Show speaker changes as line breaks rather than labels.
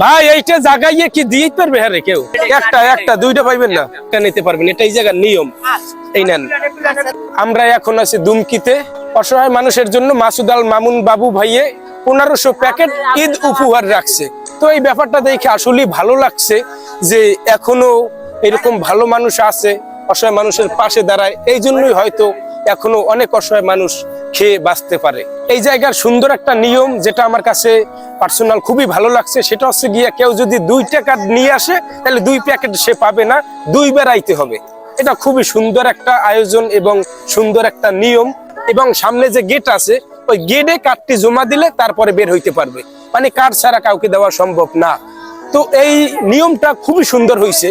ভাই এইটা জাগাইয়ে কি দিয়ে পারবে? হ্যাঁ রে, কেউ একটা দুইটা পাইবেন না, নিতে পারবেন, এটাই জায়গার নিয়ম। এই নেন। আমরা এখন আছি দুমকিতে। অসহায় মানুষের জন্য মাসুদ আল মামুন বাবু ভাইয়ে 1500 প্যাকেট ঈদ উপহার রাখছে। তো এই ব্যাপারটা দেখে আসলে ভালো লাগছে যে এখনো এরকম ভালো মানুষ আছে, অসহায় মানুষের পাশে দাঁড়ায়। এই জন্যই হয়তো এখনো অনেক অসহায় মানুষ খেয়ে বাঁচতে পারে। এই জায়গার সুন্দর একটা নিয়ম যেটা আমার কাছে পার্সোনাল খুবই ভালো লাগছে, সেটা হচ্ছে গিয়া কেউ যদি 2 টাকা নিয়ে আসে তাহলে 2 প্যাকেট সে পাবে না, 2 বার আইতে হবে। এটা খুবই সুন্দর একটা আয়োজন এবং সুন্দর একটা নিয়ম। এবং সামনে যে গেট আছে ওই গেটে কার্ডটি জমা দিলে তারপরে বের হইতে পারবে, মানে কার্ড ছাড়া কাউকে দেওয়া সম্ভব না। তো এই নিয়মটা খুবই সুন্দর হয়েছে।